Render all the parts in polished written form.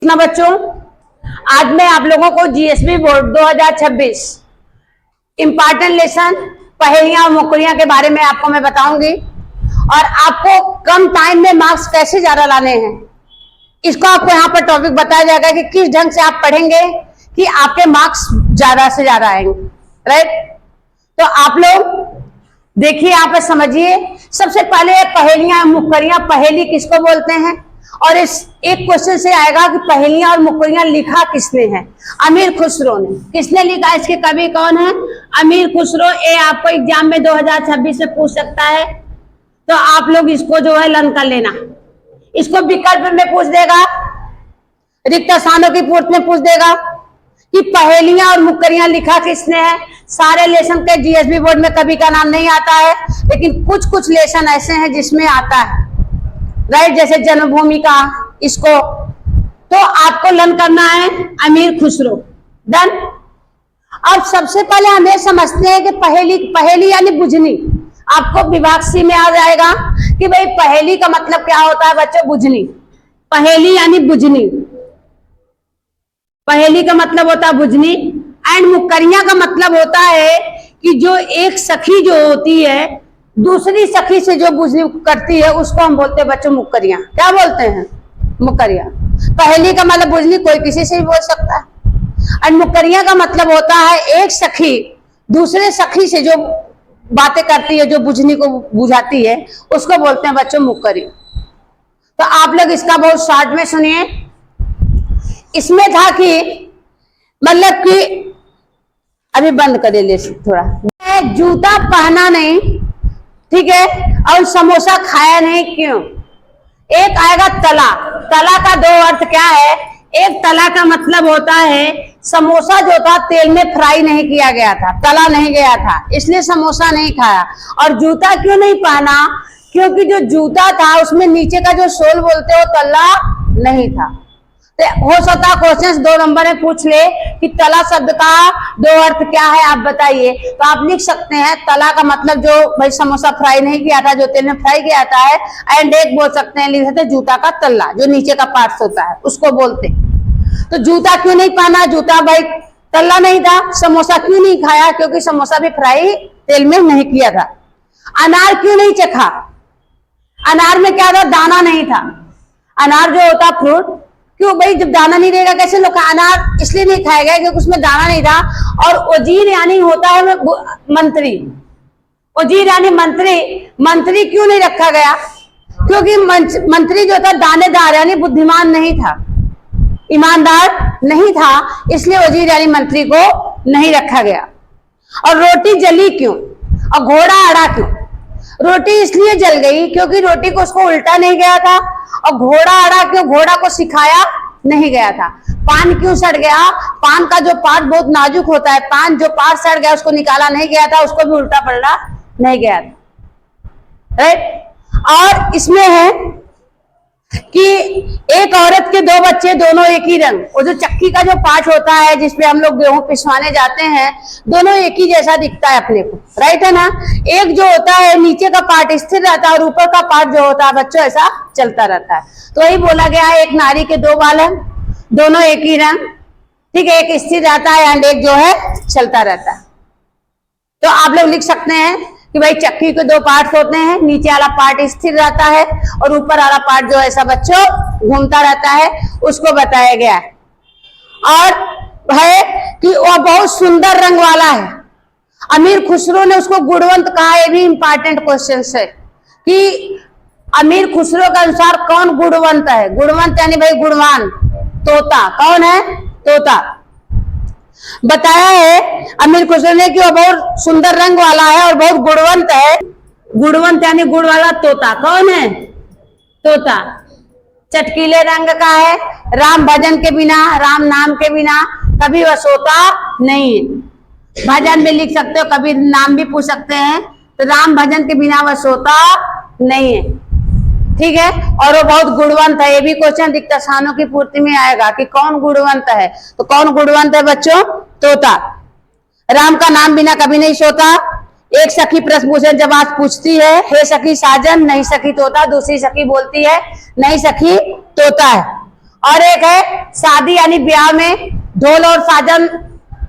ना बच्चों, आज मैं आप लोगों को जीएसबी बोर्ड 2026 इंपॉर्टेंट लेसन पहेलियां और मुकरियां के बारे में आपको मैं बताऊंगी और आपको कम टाइम में मार्क्स कैसे ज्यादा लाने हैं इसको आपको यहाँ पर टॉपिक बताया जाएगा कि किस ढंग से आप पढ़ेंगे कि आपके मार्क्स ज्यादा से ज्यादा आएंगे। राइट, तो आप लोग देखिए, यहाँ पे समझिए। सबसे पहले पहेलियां मुकरियां, पहेली किसको बोलते हैं और इस एक क्वेश्चन से आएगा कि पहेलियां और मुकरियां लिखा किसने है? अमीर खुसरो ने। किसने लिखा? इसके कवि कौन है? अमीर खुसरो। ये आपको एग्जाम में 2026 में पूछ सकता है, तो आप लोग इसको जो है लर्न कर लेना। इसको विकल्प में पूछ देगा, रिक्त स्थानों की पूर्ति में पूछ देगा कि पहेलियां और मुकरियां लिखा किसने है। सारे लेसन के जीएसबी बोर्ड में कवि का नाम नहीं आता है, लेकिन कुछ कुछ लेसन ऐसे हैं जिसमें आता है। राइट, जैसे जन्मभूमि का, इसको तो आपको लर्न करना है अमीर खुसरो। डन। अब सबसे पहले हम ये समझते हैं कि पहेली यानी बुझनी। आपको विभाग सी में आ जाएगा कि भाई पहेली का मतलब क्या होता है बच्चों? बुझनी। पहेली यानी बुझनी, पहेली का मतलब होता है बुझनी। एंड मुकरियां का मतलब होता है कि जो एक सखी जो होती है दूसरी सखी से जो बुझनी करती है उसको हम बोलते हैं बच्चों मुकरियां। क्या बोलते हैं? मुकरियां। पहेली का मतलब बुझनी कोई किसी से भी बोल सकता है। एंड मुकरियां का मतलब होता है एक सखी दूसरे सखी से जो बातें करती है, जो बुझनी को बुझाती है, उसको बोलते हैं बच्चों मुकरी। तो आप लोग इसका बहुत शॉर्ट में सुनिए। इसमें था कि मतलब कि अभी बंद कर ले थोड़ा। जूता पहना नहीं, ठीक है, और समोसा खाया नहीं, क्यों? एक आएगा तला। तला का दो अर्थ क्या है? एक तला का मतलब होता है समोसा जो था तेल में फ्राई नहीं किया गया था, तला नहीं गया था, इसलिए समोसा नहीं खाया। और जूता क्यों नहीं पहना? क्योंकि जो जूता था उसमें नीचे का जो सोल बोलते हो तला नहीं था। तो हो सकता है क्वेश्चन 2 नंबर में पूछ ले कि तला शब्द का दो अर्थ क्या है, आप बताइए। तो आप लिख सकते हैं तला का मतलब जो भाई समोसा फ्राई नहीं किया था, जो तेल में फ्राई किया था है। एंड एक बोल सकते हैं, लिख सकते हैं जूता का तल्ला, जो नीचे का पार्ट होता है उसको बोलते हैं। तो जूता क्यों नहीं पहना? जूता भाई तल्ला नहीं था। समोसा क्यों नहीं खाया? क्योंकि समोसा भी फ्राई तेल में नहीं किया था। अनार क्यों नहीं चखा? अनार में क्या था? दाना नहीं था। अनार जो होता फ्रूट, क्यों भाई जब दाना नहीं रहेगा कैसे लोग? अनार इसलिए नहीं खाया गया क्योंकि उसमें दाना नहीं था। और वजीर यानी होता है मंत्री। वजीर यानी मंत्री। मंत्री क्यों नहीं रखा गया? क्योंकि मंत्री जो था दानेदार यानी बुद्धिमान नहीं था, ईमानदार नहीं था, इसलिए वजीर यानी मंत्री को नहीं रखा गया। और रोटी जली क्यों? और घोड़ा अड़ा क्यों? रोटी इसलिए जल गई क्योंकि रोटी को उसको उल्टा नहीं गया था। और घोड़ा अड़ा क्यों? घोड़ा को सिखाया नहीं गया था। पान क्यों सड़ गया? पान का जो पार्ट बहुत नाजुक होता है, पान जो पार्ट सड़ गया उसको निकाला नहीं गया था, उसको भी उल्टा पलटा नहीं गया था। राइट। और इसमें है कि एक औरत के 2 बच्चे, दोनों एक ही रंग। और जो चक्की का जो पार्ट होता है जिसपे हम लोग गेहूं पिसवाने जाते हैं, दोनों एक ही जैसा दिखता है अपने को। राइट है ना? एक जो होता है नीचे का पार्ट स्थिर रहता है और ऊपर का पार्ट जो होता है बच्चों ऐसा चलता रहता है। तो वही बोला गया है, एक नारी के 2 बाल हैं, दोनों एक ही रंग, ठीक है, एक स्थिर रहता है एंड एक जो है चलता रहता है। तो आप लोग लिख सकते हैं कि भाई चक्की के 2 पार्ट होते हैं, नीचे वाला पार्ट स्थिर रहता है और ऊपर वाला पार्ट जो ऐसा बच्चों घूमता रहता है, उसको बताया गया है। और है कि वह बहुत सुंदर रंग वाला है। अमीर खुसरो ने उसको गुणवंत कहा। ये भी इंपॉर्टेंट क्वेश्चन है कि अमीर खुसरो के अनुसार कौन गुणवंत है? गुणवंत यानी भाई गुणवान। तोता कौन है? तोता। बताया है अमीर खुसरो ने कि वह बहुत सुंदर रंग वाला है और बहुत गुणवंत है। गुणवंत यानी गुण वाला तोता। कौन है? तोता। चटकीले रंग का है। राम भजन के बिना, राम नाम के बिना कभी वह सोता नहीं है। भजन में लिख सकते हो, कभी नाम भी पूछ सकते हैं। तो राम भजन के बिना वह सोता नहीं है, ठीक है। और वो बहुत गुणवंत है। ये भी क्वेश्चन रिक्त स्थानों की पूर्ति में आएगा कि कौन गुणवंत है। तो कौन गुणवंत है बच्चों? तोता। राम का नाम बिना कभी नहीं सोता। एक सखी प्रश्न पूछे जब आज पूछती है, हे सखी साजन, नहीं सखी तोता। दूसरी सखी बोलती है, नहीं सखी तोता है। और एक है शादी यानी ब्याह में ढोल और साजन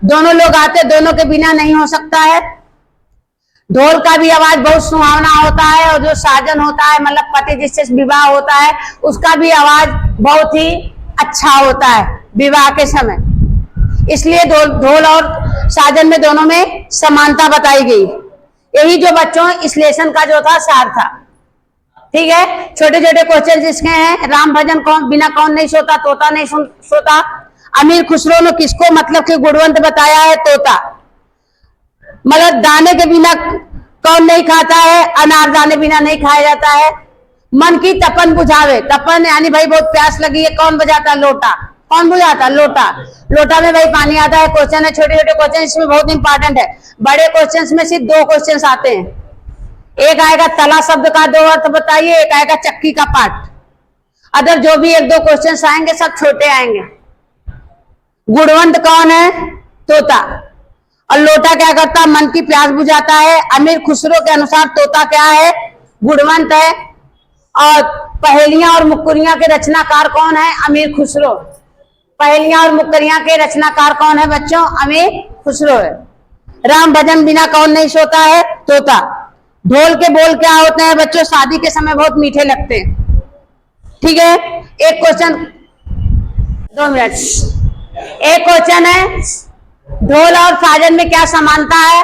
दोनों लोग आते, दोनों के बिना नहीं हो सकता है। ढोल का भी आवाज बहुत सुहावना होता है और जो साजन होता है मतलब पति जिससे विवाह होता है उसका भी आवाज बहुत ही अच्छा होता है विवाह के समय। इसलिए ढोल और साजन में दोनों में समानता बताई गई। यही जो बच्चों इस लेसन का जो था सार था। ठीक है, छोटे छोटे क्वेश्चन जिसके हैं, राम भजन कौन बिना कौन नहीं सोता, तोता नहीं सोता। अमीर खुसरो ने किसको मतलब कि गुणवंत बताया है, तोता। मतलब दाने के बिना कौन नहीं खाता है, अनार दाने बिना नहीं खाया जाता है। मन की तपन बुझावे, तपन यानी भाई बहुत प्यास लगी है, कौन बुझाता, लोटा। कौन बुझाता, लोटा। लोटा में भाई पानी आता है। क्वेश्चन है छोटे छोटे क्वेश्चन, इसमें बहुत इंपॉर्टेंट है। बड़े क्वेश्चन में सिर्फ 2 क्वेश्चन आते हैं। एक आएगा तला शब्द का 2 अर्थ बताइए, एक आएगा चक्की का पाठ। अदर जो भी 1-2 क्वेश्चन आएंगे सब छोटे आएंगे। गुणवंत कौन है, तोता। और लोटा क्या करता, मन की प्यास बुझाता है। अमीर खुसरो के अनुसार तोता क्या है, गुणवंत है। और पहेलियां और मुक्करियां के रचनाकार कौन है, अमीर खुसरो। पहेलियां और मुक्करियां के रचनाकार कौन है बच्चों, अमीर खुसरो है। राम भजन बिना कौन नहीं सोता है, तोता। ढोल के बोल क्या होते हैं बच्चों, शादी के समय बहुत मीठे लगते हैं। ठीक है, एक क्वेश्चन 2 मिनट। एक क्वेश्चन है ढोल और साजन में क्या समानता है।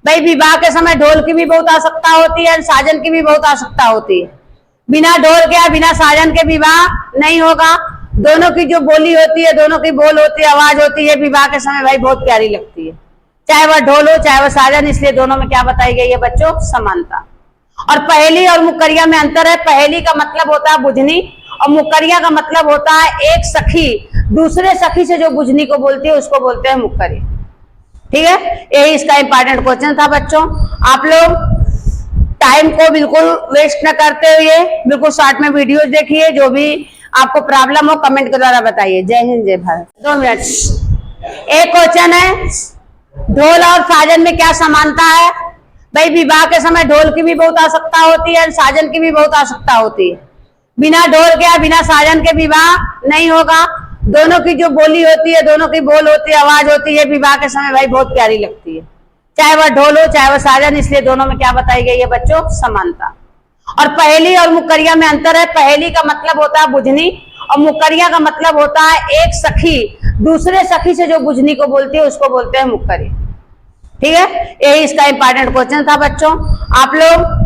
भाई विवाह के समय ढोल की भी बहुत आवश्यकता होती है, साजन की भी बहुत आवश्यकता होती है। बिना ढोल के या बिना साजन के विवाह नहीं होगा। दोनों की जो बोली होती है, दोनों की बोल होती है, आवाज होती है, विवाह के समय भाई बहुत प्यारी लगती है, चाहे वह ढोल हो चाहे वह साजन। इसलिए दोनों में क्या बताई गई है बच्चों, समानता। और पहेली और मुक्करिया में अंतर है। पहेली का मतलब होता है बुझनी और मुक्करिया का मतलब होता है एक सखी दूसरे सखी से जो बुझनी को बोलती है उसको बोलते हैं मुक्करी। ठीक है, यही इसका इंपॉर्टेंट क्वेश्चन था बच्चों। आप लोग टाइम को बिल्कुल वेस्ट न करते हुए बिल्कुल शॉर्ट में वीडियोस देखिए। जो भी आपको प्रॉब्लम हो कमेंट के द्वारा बताइए। जय हिंद, जय भारत। 2 मिनट। एक क्वेश्चन है ढोल और साजन में क्या समानता है। भाई विवाह के समय ढोल की भी बहुत आवश्यकता होती है, साजन की भी बहुत आवश्यकता होती है। बिना ढोल के या बिना साजन के विवाह नहीं होगा। दोनों की जो बोली होती है, दोनों की बोल होती है, आवाज होती है, विवाह के समय भाई बहुत प्यारी लगती है, चाहे वह ढोल हो चाहे वह साजन। इसलिए दोनों में क्या बताई गई है बच्चों, समानता। और पहेली और मुक्करिया में अंतर है। पहेली का मतलब होता है बुझनी और मुक्करिया का मतलब होता है एक सखी दूसरे सखी से जो बुझनी को बोलती है उसको बोलते हैं मुक्करी। ठीक है, यही इसका इंपॉर्टेंट क्वेश्चन था बच्चों। आप लोग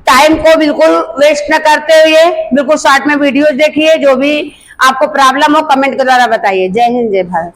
टाइम को बिल्कुल वेस्ट न करते हुए बिल्कुल शॉर्ट में वीडियोस देखिए। जो भी आपको प्रॉब्लम हो कमेंट के द्वारा बताइए। जय हिंद, जय भारत।